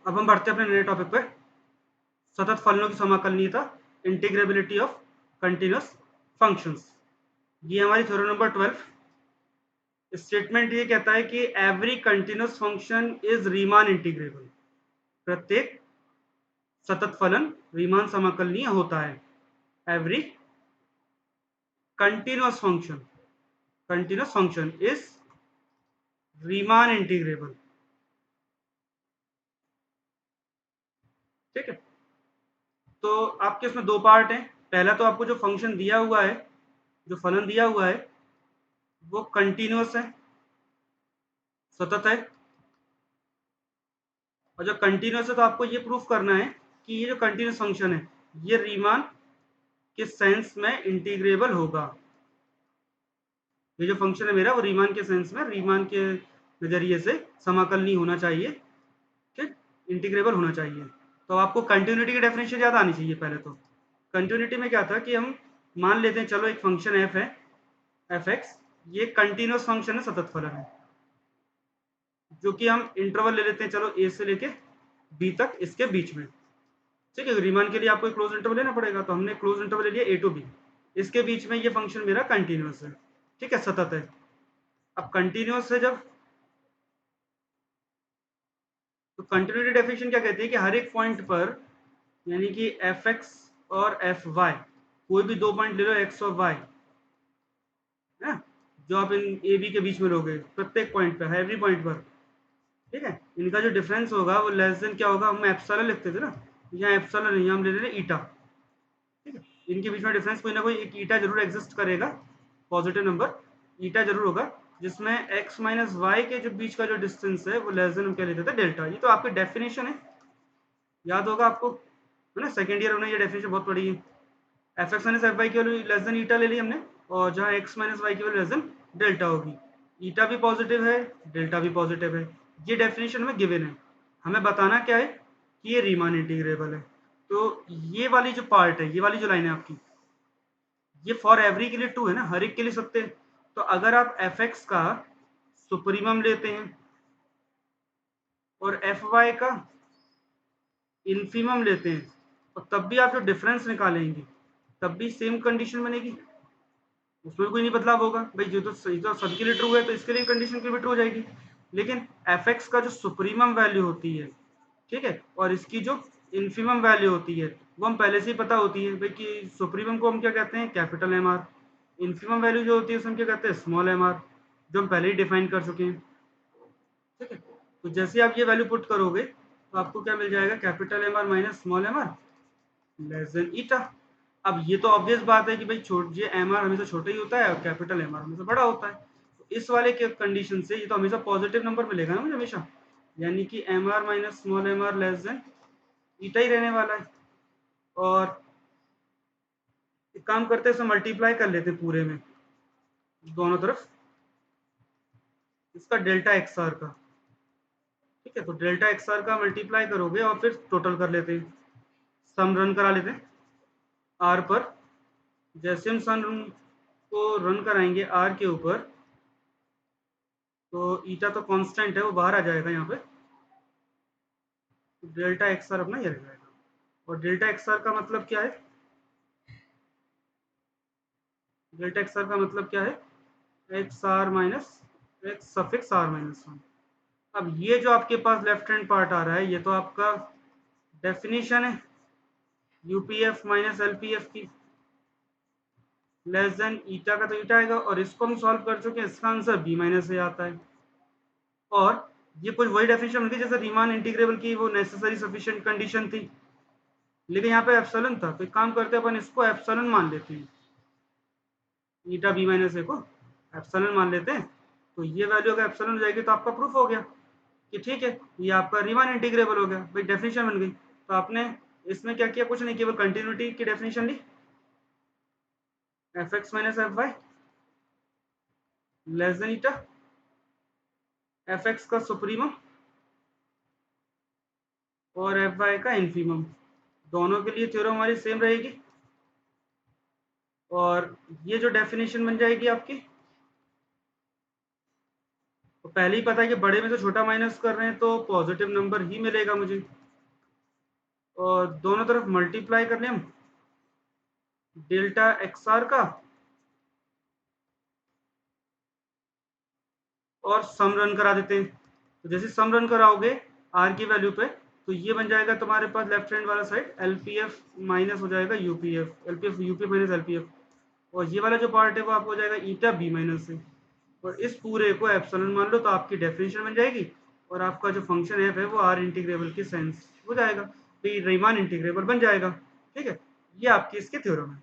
अब हम बढ़ते हैं अपने नए टॉपिक पे, सतत फलनों की समाकलनीयता, इंटीग्रेबिलिटी ऑफ कंटिन्यूअस फंक्शंस। ये हमारी थ्योरम नंबर 12। स्टेटमेंट ये कहता है कि every continuous function is Riemann integrable. प्रत्येक सतत फलन रीमान समाकलनीय होता है। Every continuous function is Riemann integrable. ठीक है, तो आपके इसमें दो पार्ट हैं। पहला तो आपको जो फंक्शन दिया हुआ है, जो फलन दिया हुआ है वो कंटिन्यूअस है, सतत है। और जो कंटिन्यूअस है तो आपको ये प्रूफ करना है कि ये जो कंटिन्यूअस फंक्शन है ये रीमान के सेंस में इंटीग्रेबल होगा। ये जो फंक्शन है मेरा वो रीमान के सेंस में, रीमान के नजरिए से समाकलनीय होना चाहिए, ठीक, इंटीग्रेबल होना चाहिए। तो आपको कंटिन्यूटी की डेफिनेशन याद आनी चाहिए। पहले तो कंटिन्यूटी में क्या था कि हम मान लेते हैं, चलो एक फंक्शन एफ है, एफ एक्स, ये कंटिन्यूअस फंक्शन है, सतत फलन है, जो कि हम इंटरवल ले लेते हैं, चलो ए से लेके बी तक, इसके बीच में। ठीक है, रीमान के लिए आपको क्लोज इंटरवल लेना पड़ेगा, तो हमने क्लोज इंटरवल ले लिया ए टू बी, इसके बीच में ये फंक्शन मेरा कंटिन्यूअस है, ठीक है, सतत है। अब कंटिन्यूअस है जब, तो कंटिन्यूटी डेफिनेशन क्या कहती है कि हर एक पॉइंट पर, यानी कि एफ एक्स और एफ वाई, कोई भी दो पॉइंट ले लो एक्स और वाई है, जो आप इन ए बी के बीच में लोगे, प्रत्येक पॉइंट पर, एवरी पॉइंट पर, ठीक है, इनका जो डिफरेंस होगा वो लेस देन क्या होगा, हम एप्सिलॉन लिखते थे ना, यहाँ एप्सिलॉन नहीं, हम ले रहे हैं ईटा। ठीक है, इनके बीच में डिफरेंस कोई ना कोई एक ईटा जरूर एग्जिस्ट करेगा, पॉजिटिव नंबर ईटा जरूर होगा, जिसमें x माइनस वाई के जो बीच का जो डिस्टेंस है वो लेस देन हम क्या लेते थे, डेल्टा। ये तो आपकी डेफिनेशन है, याद होगा आपको, है ना, सेकंड ईयर में ये डेफिनेशन बहुत पड़ी है। F X minus F Y की वैल्यू लेस देन ईटा ले ली हमने, और जहाँ एक्स माइनस वाई की वैल्यू लेस देन डेल्टा होगी, ईटा भी पॉजिटिव है, डेल्टा भी पॉजिटिव है। ये डेफिनेशन में गिवन है, हमें बताना क्या है कि ये रीमान इंटीग्रेबल है। तो ये वाली जो पार्ट है, ये वाली जो लाइन है आपकी, ये फॉर एवरी के लिए ट्रू है ना, हर एक के लिए सत्य है। तो अगर आप एफ एक्स का सुप्रीमम लेते हैं और एफ वाई का इन्फीमम लेते हैं, और तब भी आप जो डिफरेंस निकालेंगे तब भी सेम कंडीशन बनेगी, उसमें कोई नहीं बदलाव होगा भाई। जो तो सही, तो सबके लिए ट्रू है तो इसके लिए कंडीशन के भी ट्रू हो जाएगी। लेकिन एफ एक्स का जो सुप्रीमम वैल्यू होती है, ठीक है, और इसकी जो इन्फीमम वैल्यू होती है वो हम पहले से ही पता होती है भाई, कि सुप्रीमम को हम क्या कहते हैं, capital M R, infimum value जो होती है उसमें क्या कहते हैं, स्मॉल एम आर, जो हम पहले ही डिफाइन कर चुके हैं। ठीक है, तो जैसे आप ये वैल्यू पुट करोगे तो आपको क्या मिल जाएगा, capital M R minus small M R less than eta. अब ये तो ऑब्वियस बात है कि भाई ये एम आर हमेशा छोटा ही होता है और कैपिटल एम आर हमेशा बड़ा होता है। तो इस वाले के कंडीशन से ये तो हमेशा पॉजिटिव नंबर मिलेगा ना मुझे हमेशा, यानी कि M R minus small M R less than eta ही रहने वाला है। और एक काम करते हैं, इसे मल्टीप्लाई कर लेते हैं पूरे में, दोनों तरफ, इसका डेल्टा एक्स आर का। ठीक है, तो डेल्टा एक्स आर का मल्टीप्लाई करोगे और फिर टोटल कर लेते हैं, सम रन करा लेते हैं आर पर। जैसे हम सम को रन कराएंगे आर के ऊपर, तो ईटा तो कांस्टेंट है, वो बाहर आ जाएगा यहाँ पे, तो डेल्टा एक्स आर अपना ये रह जाएगा। और डेल्टा एक्स आर का मतलब क्या है, डेल्टा एक्स आर का मतलब क्या है, X R minus X suffix R minus one. अब ये जो आपके पास लेफ्ट हैंड पार्ट आ रहा है ये तो आपका डेफिनेशन है यूपीएफ माइनस एलपीएफ की, लेस देन ईटा का तो ईटा आएगा, और इसको हम सॉल्व कर चुके हैं, इसका आंसर बी माइनस ए आता है। और ये कुछ वही डेफिनेशन होती है जैसे रीमान इंटीग्रेबल की वो नेसेसरी सफिशिएंट कंडीशन थी, लेकिन यहाँ पे एप्सिलॉन था, तो एक काम करते हैं अपन इसको एप्सिलॉन मान लेते हैं, ईटा बी माइनस ए को एप्सिलॉन मान लेते हैं। तो ये वैल्यू अगर एप्सिलॉन हो जाएगी तो आपका प्रूफ हो गया कि ठीक है ये आपका रीमान इंटीग्रेबल हो गया भाई, डेफिनेशन बन गई। तो आपने इसमें क्या किया, कुछ नहीं, केवल कंटिन्यूटी की डेफिनेशन ली, F X minus F Y less than eta, F X का सुप्रीमम और एफ वाई का इन्फीमम, दोनों के लिए थ्योरम हमारी सेम रहेगी। और ये जो डेफिनेशन बन जाएगी आपकी, तो पहले ही पता है कि बड़े में से छोटा माइनस कर रहे हैं तो पॉजिटिव नंबर ही मिलेगा मुझे, और दोनों तरफ मल्टीप्लाई कर लें हम डेल्टा एक्स आर का, और सम रन करा देते हैं। तो जैसे सम रन कराओगे आर की वैल्यू पे, तो ये बन जाएगा तुम्हारे पास लेफ्ट हैंड वाला साइड एलपीएफ माइनस हो जाएगा UPF, LPF UPF minus LPF, और ये वाला जो पार्ट है वो आपको हो जाएगा ईटा बी माइनस से, और इस पूरे को एप्सिलॉन मान लो तो आपकी डेफिनेशन बन जाएगी, और आपका जो फंक्शन एफ है वो आर इंटीग्रेबल की सेंस हो जाएगा, तो ये रीमान इंटीग्रेबल बन जाएगा। ठीक है, ये आपकी इसके थ्योरम है।